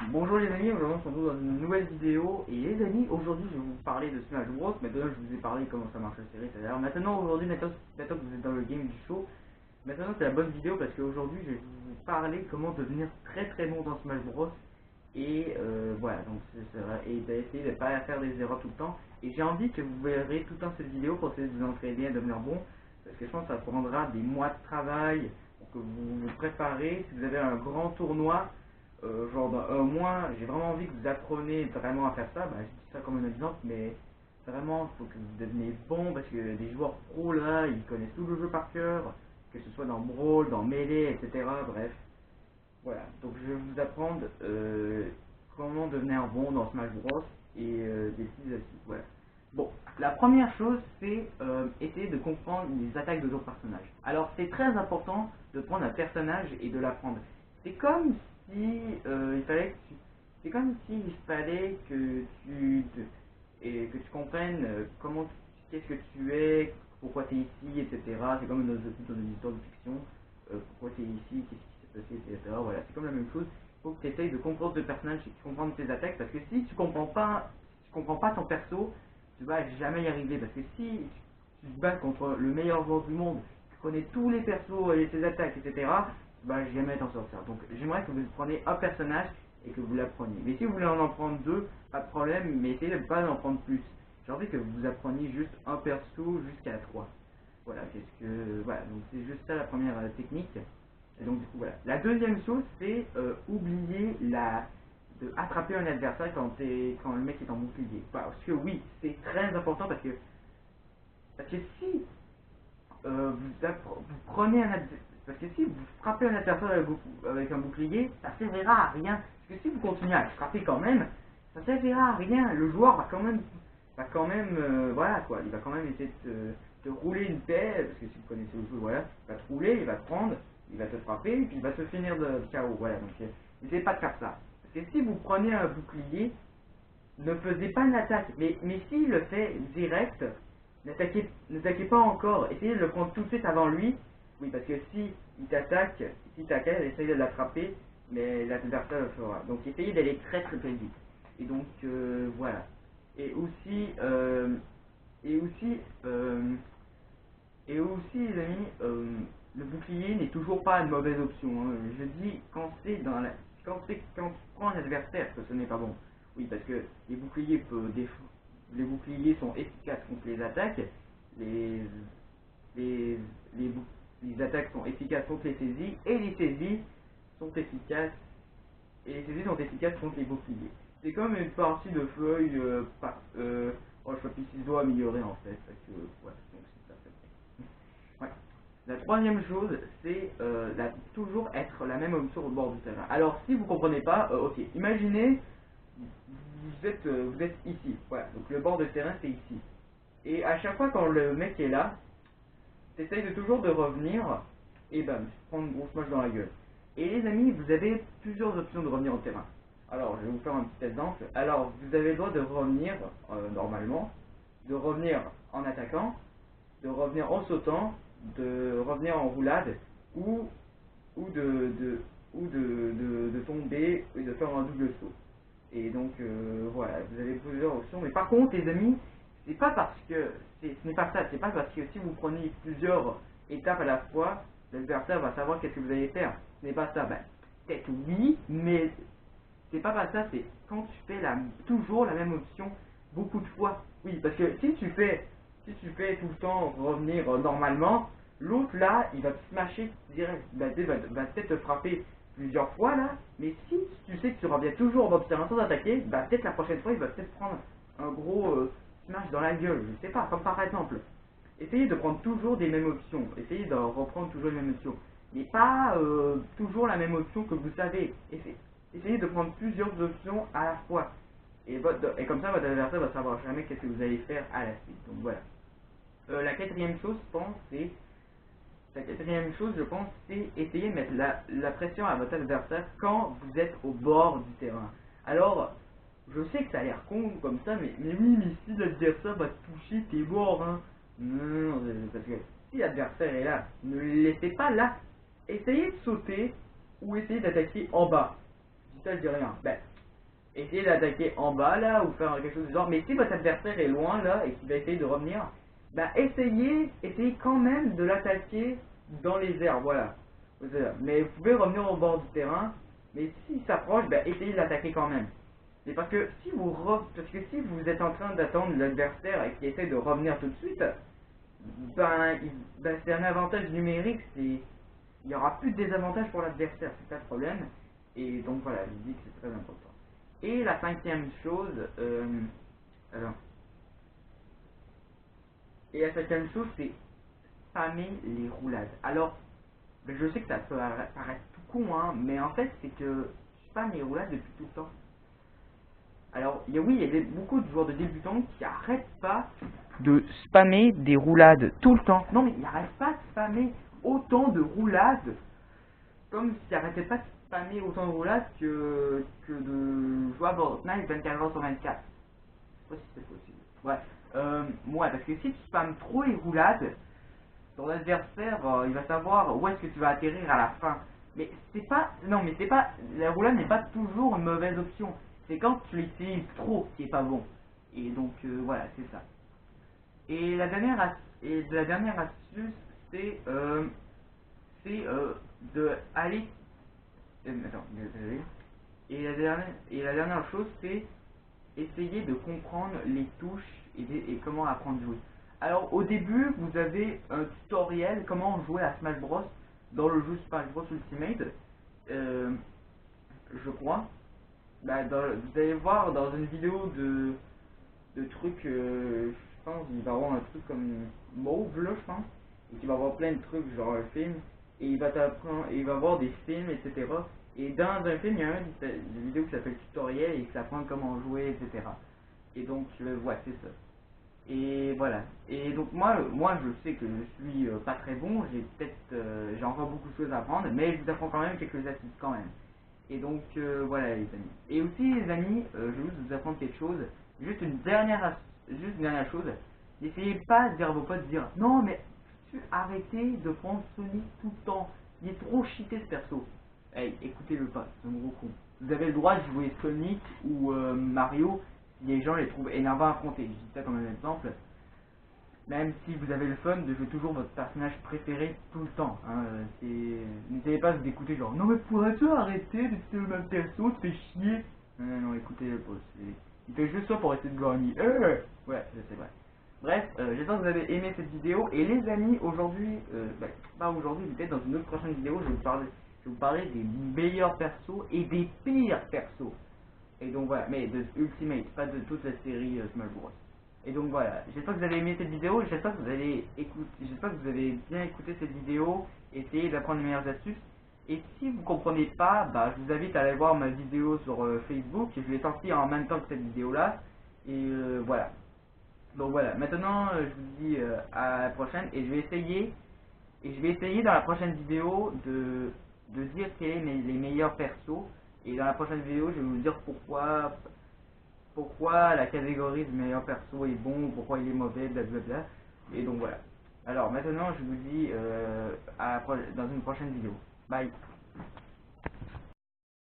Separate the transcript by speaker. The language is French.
Speaker 1: Bonjour les amis, aujourd'hui on se retrouve dans une nouvelle vidéo. Et les amis, aujourd'hui je vais vous parler de Smash Bros. Maintenant je vous ai parlé comment ça marche la série, c'est-à-dire maintenant aujourd'hui, maintenant que vous êtes dans le game du show, maintenant c'est la bonne vidéo parce qu'aujourd'hui je vais vous parler comment devenir très très bon dans Smash Bros. Et voilà, donc et d'essayer de ne pas faire des erreurs tout le temps. Et j'ai envie que vous verrez tout le temps cette vidéo pour essayer de vous entraîner à devenir bon. Parce que je pense que ça prendra des mois de travail pour que vous vous préparez. Si vous avez un grand tournoi, genre dans un mois, j'ai vraiment envie que vous appreniez vraiment à faire ça. Bah, je dis ça comme un exemple, mais vraiment, il faut que vous deveniez bon parce que des joueurs pros là, ils connaissent tout le jeu par cœur, que ce soit dans Brawl, dans Melee, etc. Bref, voilà. Donc je vais vous apprendre comment devenir bon dans Smash Bros. Et des petites astuces. Voilà. Bon, la première chose, c'est essayer de comprendre les attaques de votre personnage. Alors, c'est très important de prendre un personnage et de l'apprendre. C'est comme si c'est comme s'il fallait que que tu comprennes qu'est-ce que tu es, pourquoi tu es ici, etc. C'est comme dans une histoire de fiction. Pourquoi tu es ici, qu'est-ce qui s'est passé, etc. Voilà, c'est comme la même chose. Il faut que tu essayes de comprendre le personnage et de comprendre tes attaques, parce que si tu comprends pas ton perso, tu vas jamais y arriver. Parce que si tu te bats contre le meilleur joueur du monde, tu connais tous les persos et ses attaques, etc., tu vas jamais t'en sortir. Donc j'aimerais que vous preniez un personnage et que vous l'appreniez. Mais si vous voulez en prendre deux, pas de problème, mais essayez de ne pas en prendre plus. J'ai envie que vous appreniez juste un perso jusqu'à 3. Voilà, voilà, donc c'est juste ça la première technique. Et donc du coup voilà. La deuxième chose, c'est oublier de attraper un adversaire quand le mec est en bouclier. Parce que oui, c'est très important parce que si vous prenez parce que si vous frappez un adversaire avec un bouclier, ça servira à rien. Parce que si vous continuez à le frapper quand même, ça servira à rien. Le joueur va quand même, voilà quoi, il va quand même essayer de te rouler une paix, parce que si vous connaissez le jeu, voilà, il va te rouler, il va te prendre, il va te frapper, et puis il va te finir de KO. Voilà, donc n'essayez pas de faire ça. Parce que si vous prenez un bouclier, ne faisait pas une attaque. Mais s'il le fait direct, n'attaquez pas encore. Essayez de le prendre tout de suite avant lui. Oui, parce que si t'attaque, si t'attaque, essaye de l'attraper, mais l'adversaire le fera. Donc essayez d'aller très très très vite. Et donc voilà. Et aussi, et aussi, euh, et aussi les amis, le bouclier n'est toujours pas une mauvaise option, hein. Je dis quand tu prends un adversaire que ce n'est pas bon. Oui, parce que les boucliers sont efficaces contre les attaques, les, les, les attaques sont efficaces contre les saisies, et les saisies sont efficaces, contre les boucliers. C'est comme une partie de feuille je sais pas si je dois améliorer en fait, parce que, ouais, donc c'est ça. Ouais. La troisième chose, c'est toujours être la même option au bord du terrain. Alors, si vous comprenez pas, ok, imaginez, vous êtes ici, voilà, donc le bord de terrain c'est ici. Et à chaque fois quand le mec est là, t'essayes de toujours de revenir, et bam, prendre une grosse moche dans la gueule. Et les amis, vous avez plusieurs options de revenir au terrain. Alors, je vais vous faire un petit exemple. Alors, vous avez le droit de revenir normalement, de revenir en attaquant, de revenir en sautant, de revenir en roulade, ou, ou, de tomber et de faire un double saut. Et donc voilà, vous avez plusieurs options. Mais par contre, les amis, c'est pas parce que ce n'est pas ça. C'est pas parce que si vous prenez plusieurs étapes à la fois, l'adversaire va savoir qu'est-ce que vous allez faire. Ce n'est pas ça. Ben, peut-être oui, mais c'est pas pas ça. C'est quand tu fais toujours la même option beaucoup de fois. Oui, parce que si tu fais tout le temps revenir normalement, l'autre là, il va te smasher direct. Va peut-être te frapper plusieurs fois là, mais si tu sais que tu reviens toujours dans le terrain sans attaquer, bah peut-être la prochaine fois il va peut-être prendre un gros smash dans la gueule, je sais pas, comme par exemple. Essayez de prendre toujours des mêmes options, essayez de reprendre toujours les mêmes options, mais pas toujours la même option que vous savez. Essayez de prendre plusieurs options à la fois. Et comme ça, votre adversaire va savoir jamais qu'est-ce que vous allez faire à la suite. Donc voilà. La quatrième chose, je pense, c'est essayer de mettre la pression à votre adversaire quand vous êtes au bord du terrain. Alors, je sais que ça a l'air con comme ça, mais oui, mais si l'adversaire va te toucher, t'es mort, hein. Non, parce que si l'adversaire est là, ne le laissez pas là. Essayez de sauter ou essayez d'attaquer en bas. Je dis ça, je dis rien. Ben, essayez d'attaquer en bas là, ou faire quelque chose du genre. Mais si votre adversaire est loin là, et qu'il va essayer de revenir, bah essayez quand même de l'attaquer dans les airs, voilà. Mais vous pouvez revenir au bord du terrain, mais s'il s'approche, bah essayez de l'attaquer quand même. C'est parce que si vous êtes en train d'attendre l'adversaire et qu'il essaie de revenir tout de suite, ben c'est un avantage numérique, il n'y aura plus de désavantage pour l'adversaire, c'est ça le problème. Et donc voilà, je dis que c'est très important. Et la cinquième chose, alors, et la cinquième chose, c'est spammer les roulades. Alors, ben, je sais que ça peut paraître tout con, hein, mais en fait, c'est que je spamme les roulades depuis tout le temps. Alors, oui, il y a beaucoup de joueurs de débutants qui arrêtent pas de spammer des roulades tout le temps. Non, mais ils n'arrêtent pas de spammer autant de roulades, comme s'ils n'arrêtaient pas de spammer autant de roulades que de jouer à Fortnite 24 heures sur 24. Je sais pas si c'est possible. Ouais, parce que si tu spammes trop les roulades, ton adversaire, il va savoir où est-ce que tu vas atterrir à la fin. Mais c'est pas, non, mais c'est pas, la roulade n'est pas toujours une mauvaise option. C'est quand tu l'utilises trop qui est pas bon. Et donc voilà, c'est ça. Et la dernière astuce, c'est de aller. Attends, désolé. Et la dernière chose, c'est essayer de comprendre les touches et comment apprendre à jouer. Alors au début, vous avez un tutoriel comment jouer à Smash Bros dans le jeu Smash Bros Ultimate, je crois. Vous allez voir dans une vidéo de trucs, je pense, il va y avoir un truc comme Mauve là, je pense, et il va y avoir plein de trucs, genre un film, et il va t'apprendre, il va voir des films, etc. Et dans un film, il y a une vidéo qui s'appelle tutoriel et qui apprend comment jouer, etc. Et donc, ouais, c'est ça. Et voilà. Et donc moi je sais que je suis pas très bon, j'ai encore beaucoup de choses à apprendre, mais je vous apprends quand même quelques astuces quand même. Et donc voilà les amis. Et aussi les amis, je vais juste vous apprendre quelque chose. Juste une dernière chose. N'essayez pas de dire à vos potes, de dire non mais arrêtez de prendre Sonic tout le temps. Il est trop cheaté ce perso. Hey, écoutez-le pas, c'est un gros con. Vous avez le droit de jouer Sonic ou Mario si les gens les trouvent énervants à affronter. Je dis ça comme un exemple. Même si vous avez le fun de jouer toujours votre personnage préféré tout le temps. Hein, n'essayez pas d'écouter genre non mais pourrais-tu arrêter de tuer le même perso, tu fais chier. Non, écoutez le poste. Il fait juste ça pour essayer de gagner. Ouais, c'est vrai. Bref, j'espère que vous avez aimé cette vidéo. Et les amis, aujourd'hui, pas aujourd'hui, peut-être dans une autre prochaine vidéo, je vais vous parler des meilleurs persos et des pires persos. Et donc voilà, mais de Ultimate, pas de toute la série Smash Bros. Et donc voilà, j'espère que vous avez aimé cette vidéo, j'espère que vous avez bien écouté cette vidéo, essayé d'apprendre les meilleures astuces. Et si vous comprenez pas, je vous invite à aller voir ma vidéo sur Facebook, je l'ai sortie en même temps que cette vidéo là. Et voilà. Donc voilà, maintenant je vous dis à la prochaine et je vais essayer dans la prochaine vidéo de dire quels sont les meilleurs persos. Et dans la prochaine vidéo, je vais vous dire pourquoi la catégorie de meilleur perso est bon, pourquoi il est mauvais, blablabla. Et donc voilà. Alors maintenant, je vous dis dans une prochaine vidéo. Bye.